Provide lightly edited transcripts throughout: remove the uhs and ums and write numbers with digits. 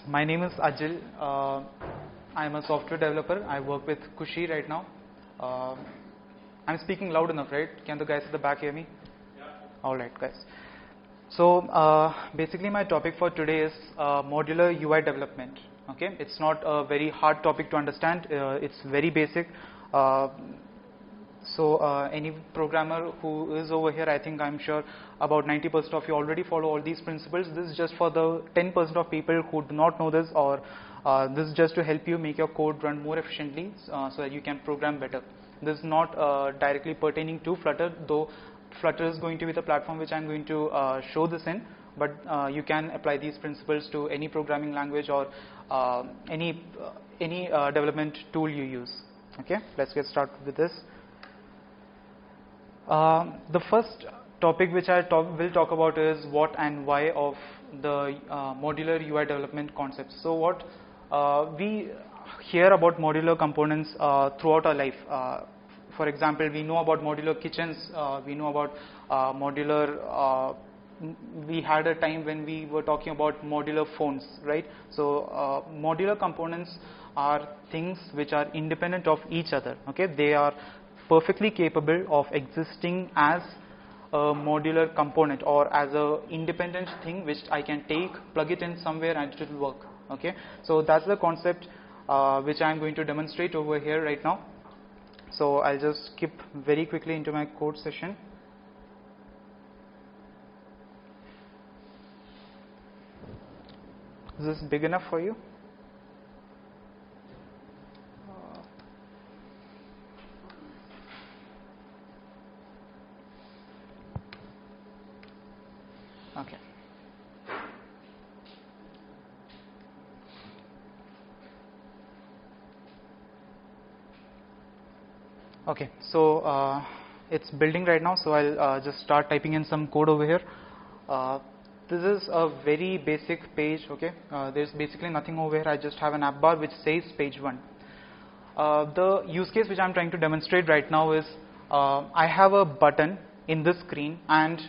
My name is Ajil. I'm a software developer. I work with Cushy right now. I'm speaking loud enough, right? Can the guys at the back hear me? Yeah. All right, guys. So basically my topic for today is modular UI development. Okay, it's not a very hard topic to understand. It's very basic. So any programmer who is over here, I think I'm sure about 90% of you already follow all these principles. This is just for the 10% of people who do not know this, or this is just to help you make your code run more efficiently so that you can program better. This is not directly pertaining to Flutter, though Flutter is going to be the platform which I'm going to show this in, but you can apply these principles to any programming language or any development tool you use. Okay, let's get started with this. The first topic which I will talk about is what and why of the modular UI development concepts. So what we hear about modular components throughout our life. For example, we know about modular kitchens, we know about modular, we had a time when we were talking about modular phones, right? So modular components are things which are independent of each other. Okay, they are perfectly capable of existing as a modular component or as a independent thing which I can take, plug it in somewhere and it will work. Okay, so that's the concept which I'm going to demonstrate over here right now. So I'll just skip very quickly into my code session. Is this big enough for you? Okay. Okay, so it's building right now, so I'll just start typing in some code over here. This is a very basic page, okay? There's basically nothing over here. I just have an app bar which says page 1. The use case which I'm trying to demonstrate right now is I have a button in this screen and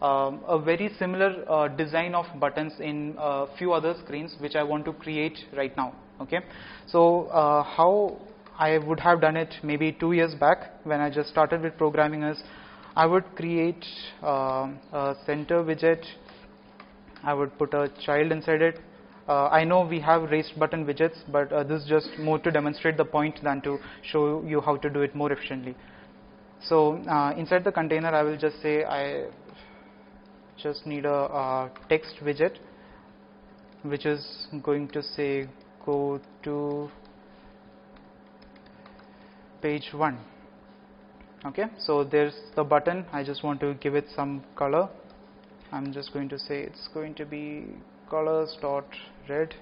a very similar design of buttons in a few other screens which I want to create right now. Okay, so how I would have done it maybe 2 years back when I just started with programming is I would create a center widget. I would put a child inside it. I know we have raised button widgets, but this is just more to demonstrate the point than to show you how to do it more efficiently. So inside the container, I will just say I just need a text widget which is going to say go to page 1. Okay, so there's the button. I just want to give it some color. I'm just going to say it's going to be colors.red.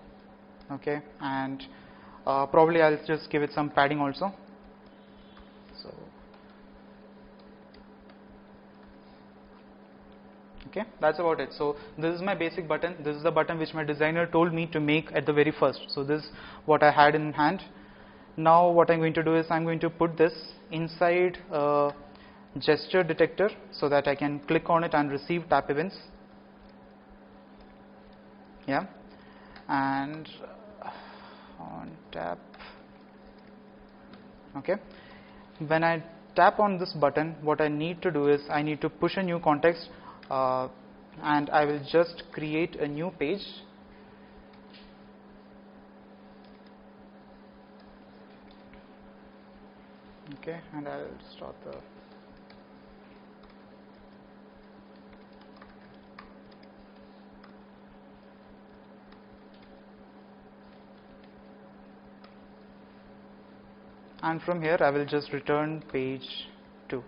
Okay, and probably I'll just give it some padding also. So okay, that's about it. So this is my basic button. This is the button which my designer told me to make at the very first. So this is what I had in hand. Now what I'm going to do is I'm going to put this inside a gesture detector so that I can click on it and receive tap events. Yeah, and on tap. Okay, when I tap on this button, what I need to do is I need to push a new context and I will just create a new page. Okay, and I'll start the and from here I will just return page 2.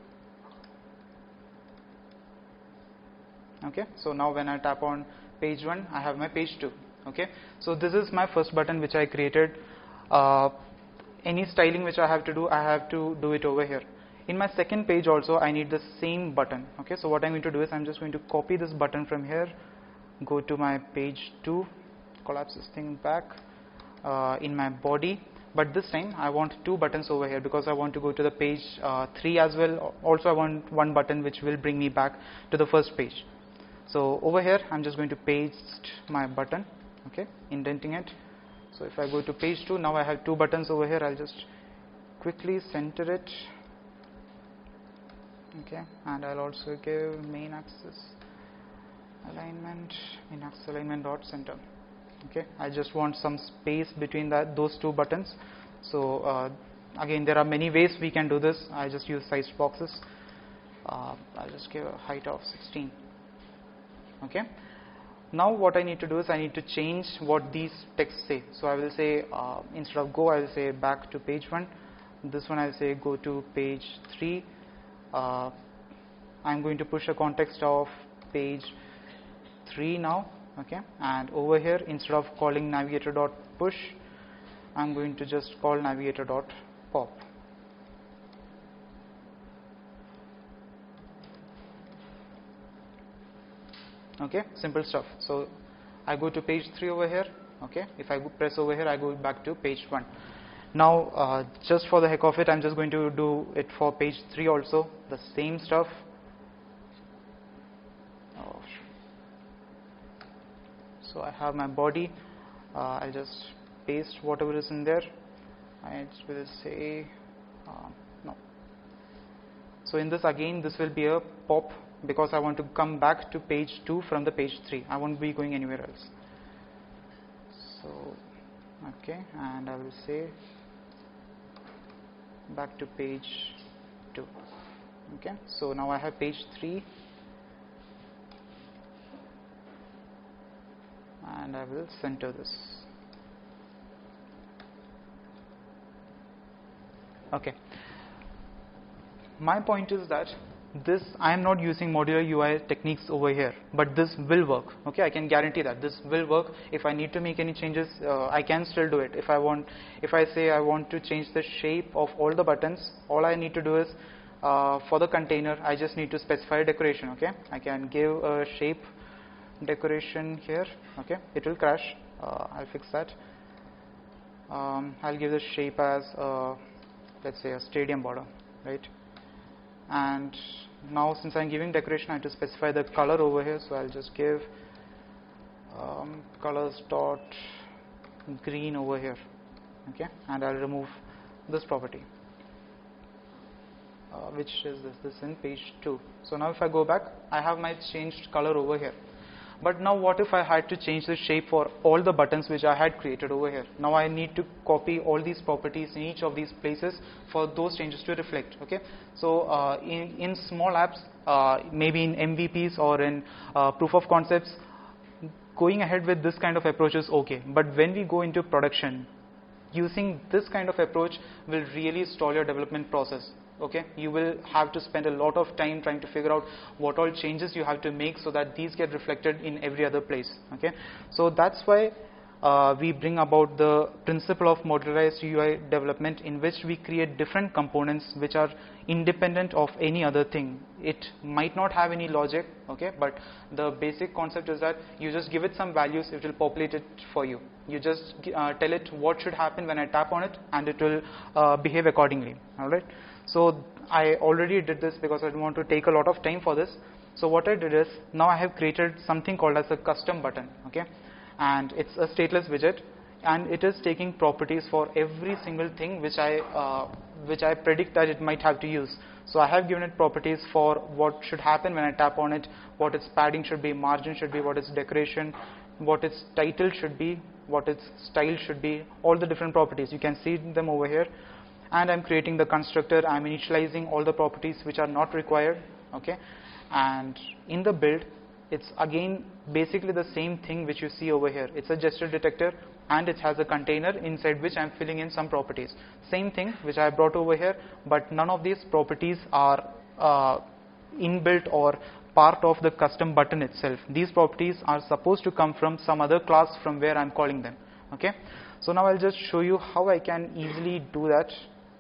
Okay, so now when I tap on page 1, I have my page 2. Okay, so this is my first button which I created. Any styling which I have to do it over here. In my second page also I need the same button. Okay, so what I'm going to do is I'm just going to copy this button from here, go to my page 2, collapse this thing back in my body, but this time I want 2 buttons over here because I want to go to the page 3 as well. Also I want one button which will bring me back to the first page. So over here I'm just going to paste my button. okay, indenting it. So if I go to page 2, now I have 2 buttons over here. I'll just quickly center it, okay, and I'll also give main axis alignment, main axis alignment dot center. Okay, I just want some space between those 2 buttons. So again, there are many ways we can do this. I just use sized boxes. I'll just give a height of 16. Okay, now what I need to do is I need to change what these texts say. So I will say instead of go, I will say back to page 1. This one I will say go to page 3. I'm going to push a context of page 3 now. Okay, and over here, instead of calling navigator.push, I'm going to just call navigator.pop. Okay, simple stuff. So I go to page 3 over here. Okay, if I press over here, I go back to page 1. Now just for the heck of it, I'm just going to do it for page 3 also, the same stuff. So I have my body. I'll just paste whatever is in there. I will say no. So in this, again, this will be a pop because I want to come back to page 2 from the page 3. I won't be going anywhere else. So okay, and I will say back to page 2. Okay, so now I have page 3. And I will center this. Okay. My point is that this, I am not using modular UI techniques over here, but this will work. Okay, I can guarantee that this will work. If I need to make any changes, I can still do it. If I say I want to change the shape of all the buttons, all I need to do is for the container, I just need to specify a decoration. Okay, I can give a shape decoration here. Okay, it will crash. I'll fix that. I'll give the shape as let's say a stadium border, right? And now since I'm giving decoration, I have to specify the color over here. So I'll just give colors dot green over here. Okay, and I'll remove this property, which is this in page 2. So now if I go back, I have my changed color over here. But now what if I had to change the shape for all the buttons which I had created over here? Now I need to copy all these properties in each of these places for those changes to reflect. Okay, so in small apps, maybe in MVPs or in proof of concepts, going ahead with this kind of approach is okay. But when we go into production, using this kind of approach will really stall your development process. Okay, you will have to spend a lot of time trying to figure out what all changes you have to make so that these get reflected in every other place. Okay, so that's why we bring about the principle of modularized UI development, in which we create different components which are independent of any other thing. It might not have any logic, okay, but the basic concept is that you just give it some values, it will populate it for you. You just tell it what should happen when I tap on it, and it will behave accordingly. All right. So I already did this because I didn't want to take a lot of time for this. So what I did is, now I have created something called as a custom button. Okay, and it's a stateless widget, and it is taking properties for every single thing which I predict that it might have to use. So I have given it properties for what should happen when I tap on it, what its padding should be, margin should be, what its decoration, what its title should be, what its style should be, all the different properties. You can see them over here. And I'm creating the constructor. I'm initializing all the properties which are not required. Okay, and in the build, it's again basically the same thing which you see over here. It's a gesture detector, and it has a container inside which I'm filling in some properties. Same thing which I brought over here, but none of these properties are inbuilt or part of the custom button itself. These properties are supposed to come from some other class from where I'm calling them. Okay, so now I'll just show you how I can easily do that,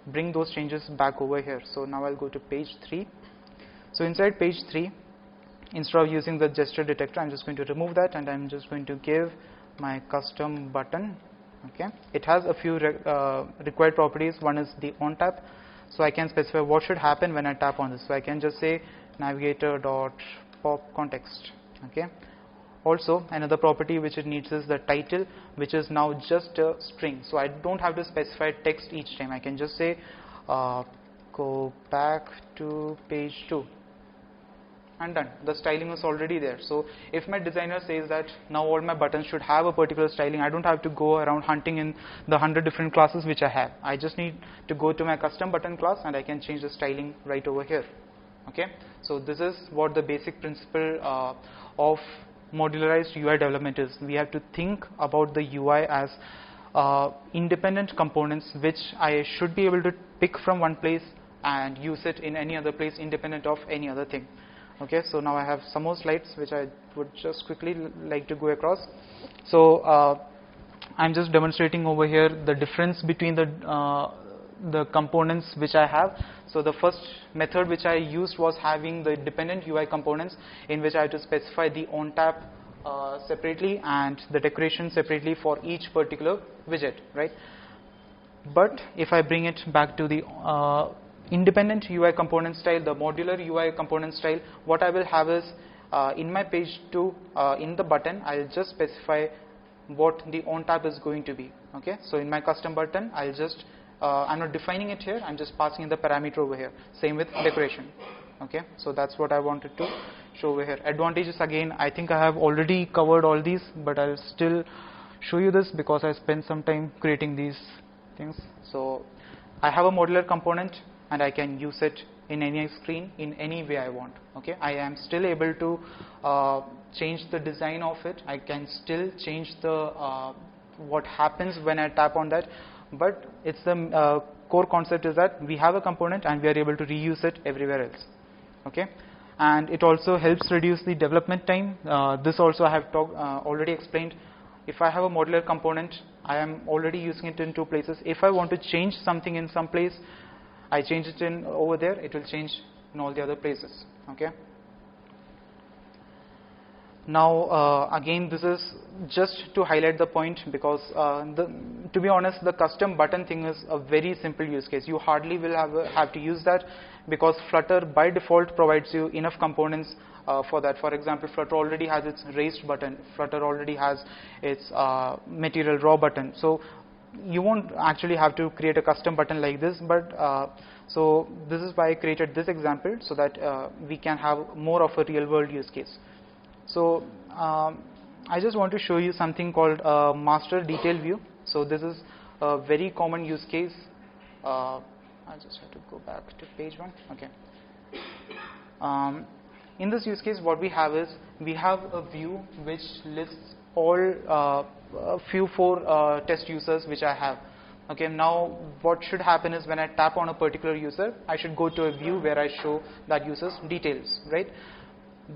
bring those changes back over here. So now I'll go to page 3. So inside page 3, instead of using the gesture detector, I'm just going to remove that, and I'm just going to give my custom button. Okay, it has a few required properties. One is the on tap, so I can specify what should happen when I tap on this. So I can just say navigator.pop context. Okay, Also, another property which it needs is the title, which is now just a string. So I don't have to specify text each time. I can just say go back to page 2 and done. The styling is already there. So if my designer says that now all my buttons should have a particular styling, I don't have to go around hunting in the 100 different classes which I have. I just need to go to my custom button class and I can change the styling right over here. Okay, so this is what the basic principle of modularized UI development is. We have to think about the UI as independent components which I should be able to pick from one place and use it in any other place independent of any other thing. Okay, so now I have some more slides which I would just quickly like to go across. So I'm just demonstrating over here the difference between the components which I have. So the first method which I used was having the dependent UI components, in which I had to specify the on tap separately and the decoration separately for each particular widget, right? But if I bring it back to the independent UI component style, the modular UI component style, what I will have is in my page 2 in the button, I'll just specify what the on tap is going to be. Okay, so in my custom button, I'll just I'm not defining it here, I'm just passing in the parameter over here. Same with decoration. Okay, so that's what I wanted to show over here. Advantages, again, I think I have already covered all these, but I'll still show you this because I spent some time creating these things. So I have a modular component and I can use it in any screen in any way I want. Okay, I am still able to change the design of it. I can still change the what happens when I tap on that, but it's the core concept is that we have a component and we are able to reuse it everywhere else. Okay, and it also helps reduce the development time. This also I have already explained. If I have a modular component, I am already using it in two places. If I want to change something in some place, I change it in over there, it will change in all the other places. Okay. Now again, this is just to highlight the point, because to be honest, the custom button thing is a very simple use case. You hardly will have to use that, because Flutter by default provides you enough components for that. For example, Flutter already has its raised button, Flutter already has its material raw button, so you won't actually have to create a custom button like this. But so this is why I created this example, so that we can have more of a real world use case. So I just want to show you something called MasterDetail View. So this is a very common use case. I just have to go back to page 1. Okay. In this use case, what we have is we have a view which lists all few 4 test users which I have. Okay, now what should happen is when I tap on a particular user, I should go to a view where I show that user's details, right?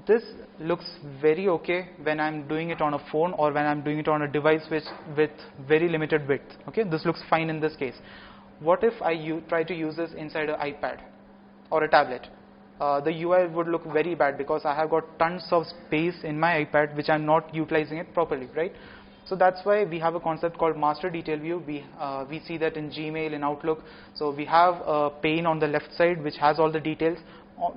This looks very okay when I'm doing it on a phone or when I'm doing it on a device with very limited width. Okay, this looks fine in this case. What if I try to use this inside an iPad or a tablet? The UI would look very bad, because I have got tons of space in my iPad which I'm not utilizing it properly, right? So that's why we have a concept called MasterDetail View. We see that in Gmail, in Outlook. So we have a pane on the left side which has all the details.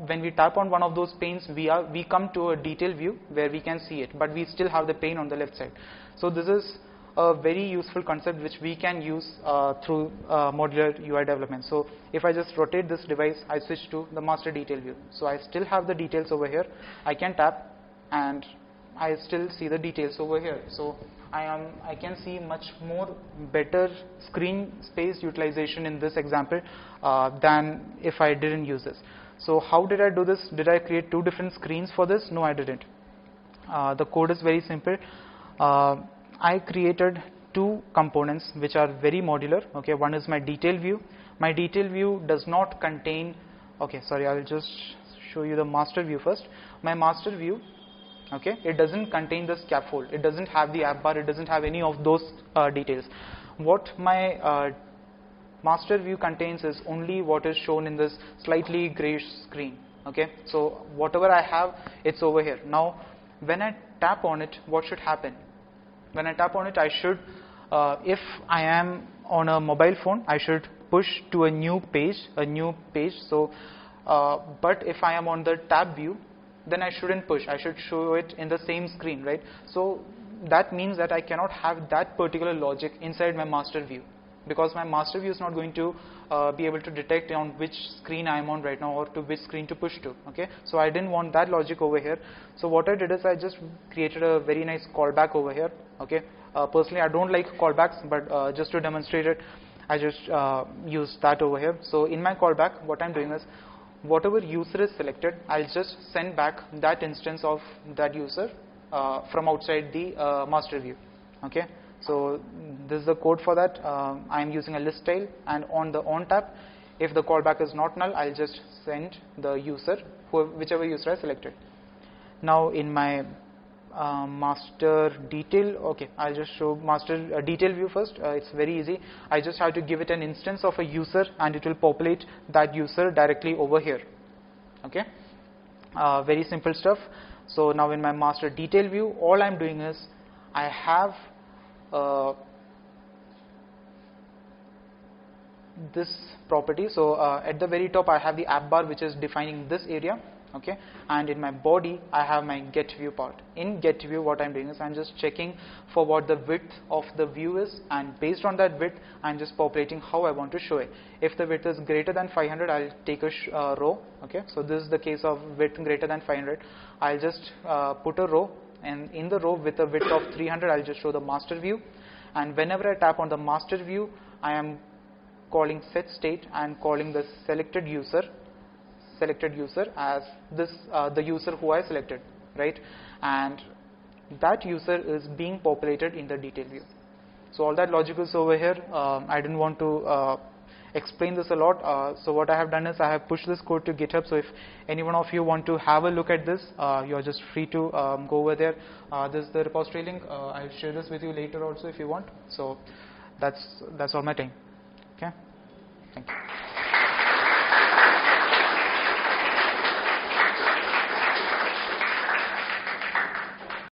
When we tap on one of those panes, we come to a detail view where we can see it, but we still have the pane on the left side. So this is a very useful concept which we can use through modular UI development. So if I just rotate this device, I switch to the master detail view. So I still have the details over here. I can tap and I still see the details over here. So I can see much more better screen space utilization in this example than if I didn't use this. So how did I do this? Did I create 2 different screens for this? No, I didn't. The code is very simple. I created 2 components which are very modular. Okay, one is my detail view. My detail view does not contain, okay, sorry, I will just show you the master view first. My master view, okay, it doesn't contain the scaffold, it doesn't have the app bar, it doesn't have any of those details. What my master view contains is only what is shown in this slightly grayish screen. Okay, so whatever I have, it's over here. Now when I tap on it, what should happen? When I tap on it, I should, if I am on a mobile phone, I should push to a new page. So but if I am on the tab view, then I shouldn't push. I should show it in the same screen, right? So that means that I cannot have that particular logic inside my master view, because my master view is not going to be able to detect on which screen I am on right now or to which screen to push to. Okay, so I didn't want that logic over here. So what I did is I just created a very nice callback over here. Okay, personally I don't like callbacks, but just to demonstrate it, I just use that over here. So in my callback, what I'm doing is, whatever user is selected, I'll just send back that instance of that user from outside the master view. Okay, so this is the code for that. I'm using a list style, and on the on tab, if the callback is not null, I'll just send the user, whichever user I selected. Now in my master detail, okay, I'll just show master detail view first. It's very easy. I just have to give it an instance of a user, and it will populate that user directly over here. Okay, very simple stuff. So now in my master detail view, all I'm doing is I have this property. So at the very top, I have the app bar, which is defining this area. Okay, and in my body I have my get view part. In get view, what I'm doing is I'm just checking for what the width of the view is, and based on that width I'm just populating how I want to show it. If the width is greater than 500, I'll take a row. Okay, so this is the case of width greater than 500. I'll just put a row, and in the row with a width of 300, I'll just show the master view. And whenever I tap on the master view, I am calling set state and calling the selected user as this the user who I selected, right? And that user is being populated in the detail view. So all that logic is over here. I didn't want to explain this a lot. So what I have done is I have pushed this code to GitHub. So if any one of you want to have a look at this, you are just free to go over there. This is the repository link. I'll share this with you later also if you want. So that's all my time. Okay.